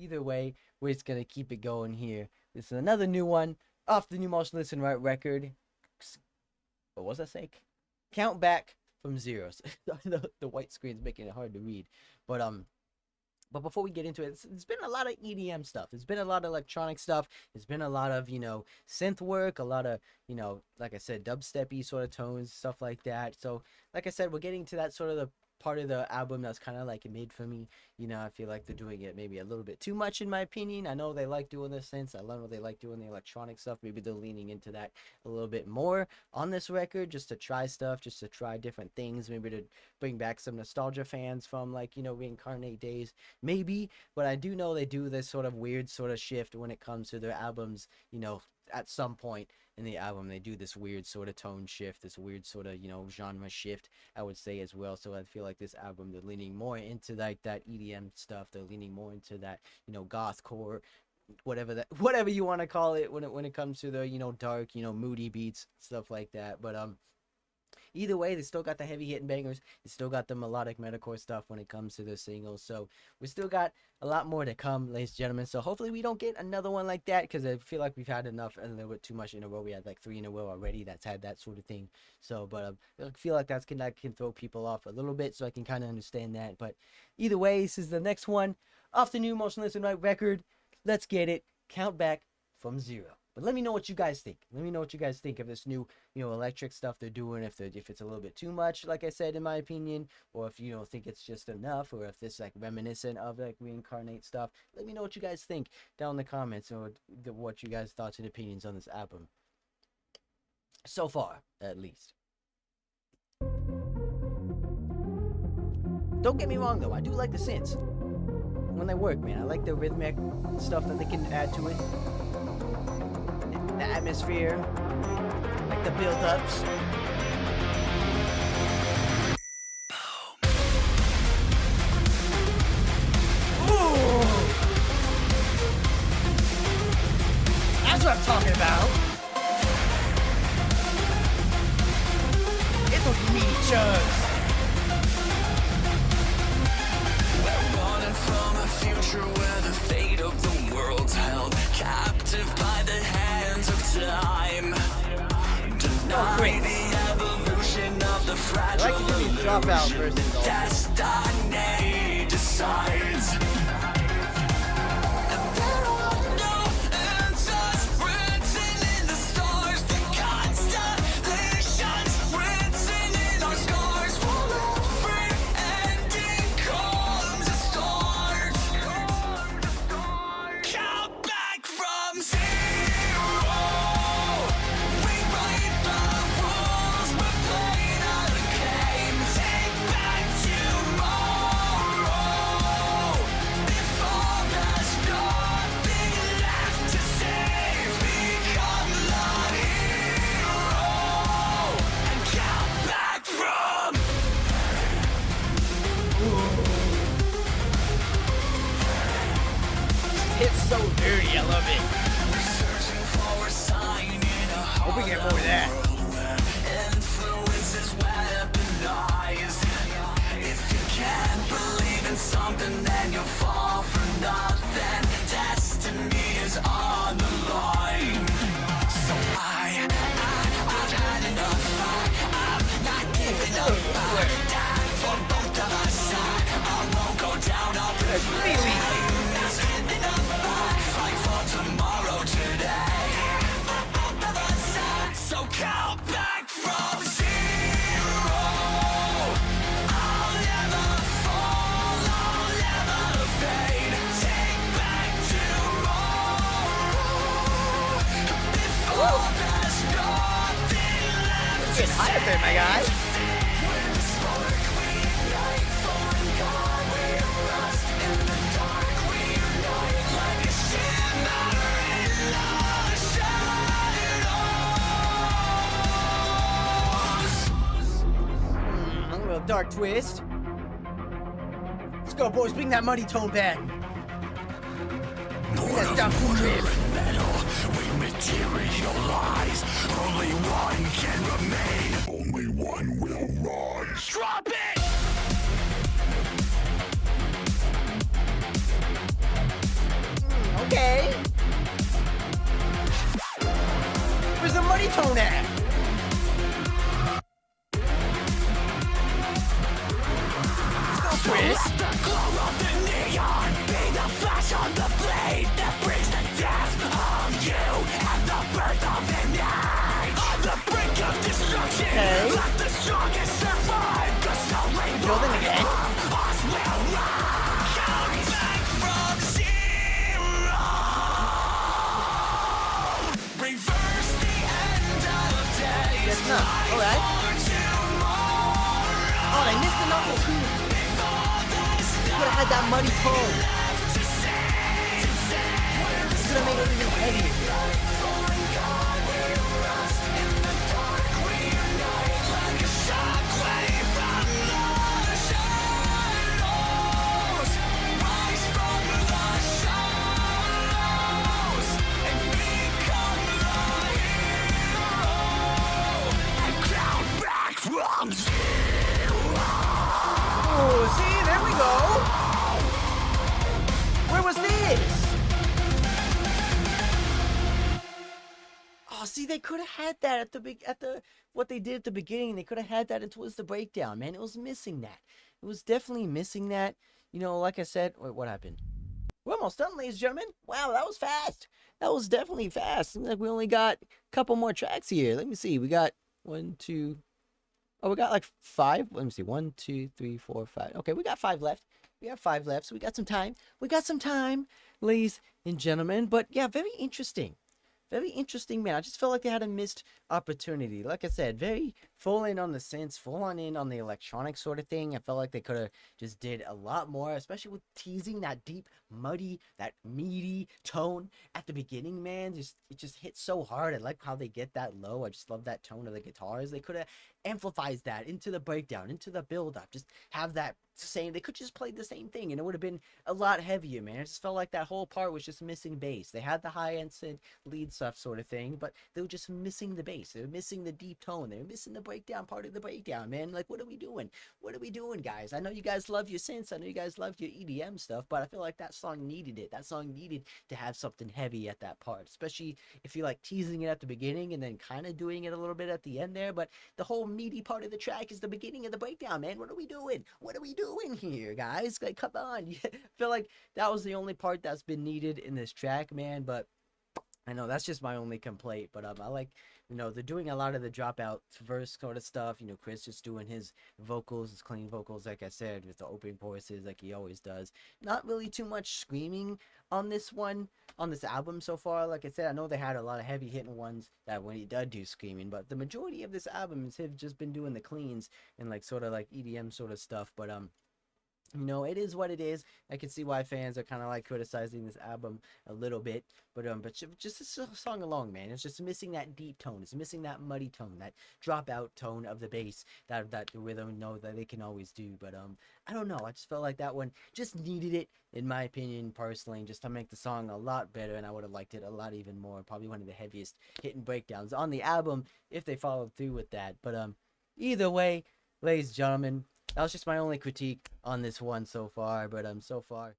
either way, we're just gonna keep it going here. This is another new one off the new Motionless record. What was I saying? Count back from zeros. The white screen's making it hard to read. But before we get into it, it's been a lot of EDM stuff. There's been a lot of electronic stuff. There's been a lot of, synth work, a lot of, like I said, dubstep-y sort of tones, stuff like that. So, like I said, we're getting to that sort of the part of the album that's kind of like made for me. I feel like they're doing it maybe a little bit too much in my opinion. I know they like doing the synths. I love what they like doing the electronic stuff. Maybe they're leaning into that a little bit more on this record, just to try stuff, just to try different things, maybe to bring back some nostalgia fans from Reincarnate days, maybe. But I do know they do this sort of weird sort of shift when it comes to their albums. At some point in the album, they do this weird sort of tone shift, this weird sort of genre shift, I would say, as well. So I feel like this album, they're leaning more into that EDM stuff. They're leaning more into that gothcore, whatever you want to call it, when it comes to the dark, moody beats, stuff like that. But either way, they still got the heavy hitting bangers. They still got the melodic metalcore stuff when it comes to their singles. So we still got a lot more to come, ladies and gentlemen. So hopefully we don't get another one like that, because I feel like we've had enough, a little bit too much in a row. We had like 3 in a row already that's had that sort of thing. So, but I feel like that can throw people off a little bit, so I can kind of understand that. But either way, this is the next one off the new Motionless record. Let's get it. Count back from zero. But let me know what you guys think. Let me know what you guys think of this new, electric stuff they're doing. If it's a little bit too much, like I said, in my opinion, or if you don't think it's just enough, or if this reminiscent of Reincarnate stuff. Let me know what you guys think down in the comments, or what you guys' thoughts and opinions on this album. So far, at least. Don't get me wrong though, I do like the synths when they work, man. I like the rhythmic stuff that they can add to it. The atmosphere, like the build-ups. Ooh. That's what I'm talking about. It's those meaty chugs. We're running from a future where the fate of the world's held captive by the hands of time. Deny the evolution of the fragile I like to do these dropout versions also. Destiny decides. And there are no answers written in the stars. The constellations written in our scars. For every ending comes a start. Count back from zero. We write the rules, we're playing out the game. Take back tomorrow. Before there's nothing left to save, become the hero and count back from. It's so dirty, I love it. Searching for a sign in a Hope we get more of that. world where influence is weaponized. If you can't believe in something, then you'll fall for nothing. Destiny is on the line. So I've had enough. I'm not giving up. I'm down for both of us. I won't go down. I'll be fight for tomorrow today. So count back from zero. I'll never fall, I'll never fade. Take back tomorrow. Before there's nothing left to Get high up there, my guy. with the spark we ignite, foreign God we rust. In the dark we unite like a shimmer in the shadows. A little dark twist. Let's go, boys. Bring that money tone back. Bring that dark twist. Metal, we materialize. Only one can remain. Only one will rise. Drop it! tone at? Let's go, Chris. The glow of the neon, be the flash on the blade that brings the death of you and the birth of an age. On the brink of destruction, Okay. let the strongest survive. The soaring Kill them again. us will rise. Come back from zero. Reverse the end of days. Yes, no. Alright. Oh, they missed the number two. Could have had that muddy tone. Could have made it even heavier. Oh, see, there we go. Where was this? Oh, see, they could have had that at the what they did at the beginning. They could have had that towards the breakdown, man. It was missing that. It was definitely missing that. You know, like I said, wait, what happened? We're almost done, ladies and gentlemen. Wow, that was fast. That was definitely fast. Seems like we only got a couple more tracks here. Let me see. We got 1, 2. Oh, we got like 5. Let me see. 1, 2, 3, 4, 5. Okay, we got 5 left. We have 5 left, so we got some time. We got some time, ladies and gentlemen. But yeah, very interesting. Very interesting, man. I just felt like they had a missed opportunity. Like I said, very full in on the synths, full on in on the electronic sort of thing. I felt like they could have just did a lot more, especially with teasing that deep, muddy, that meaty tone at the beginning, man. It just hits so hard. I like how they get that low. I just love that tone of the guitars. They could have amplified that into the breakdown, into the build-up. Just have that same. They could just play the same thing, and it would have been a lot heavier, man. It just felt like that whole part was just missing bass. They had the high-end synth lead stuff sort of thing, but they were just missing the bass. They were missing the deep tone. They were missing the breakdown part of the breakdown, man. Like, what are we doing? What are we doing, guys? I know you guys love your synths. I know you guys love your EDM stuff, but I feel like that song needed it. That song needed to have something heavy at that part, especially if you're like teasing it at the beginning and then kind of doing it a little bit at the end there. But the whole meaty part of the track is the beginning of the breakdown, man. What are we doing? What are we doing here, guys? Like, come on. I feel like that was the only part that's been needed in this track, man. But I know that's just my only complaint, but I like, you know, they're doing a lot of the dropout verse sort of stuff. You know, Chris just doing his vocals, his clean vocals, like I said, with the opening choruses like he always does. Not really too much screaming on this one, on this album so far. Like I said, I know they had a lot of heavy hitting ones that when he did do screaming, but the majority of this album is him just been doing the cleans and like sort of like EDM sort of stuff. But you know, it is what it is. I can see why fans are kind of like criticizing this album a little bit, but just this song alone, man, it's just missing that deep tone. It's missing that muddy tone, that dropout tone of the bass that the rhythm know that they can always do. But I don't know. I just felt like that one just needed it, in my opinion, personally, just to make the song a lot better, and I would have liked it a lot even more. Probably one of the heaviest hitting breakdowns on the album if they followed through with that. But either way, ladies and gentlemen, that was just my only critique on this one so far, but so far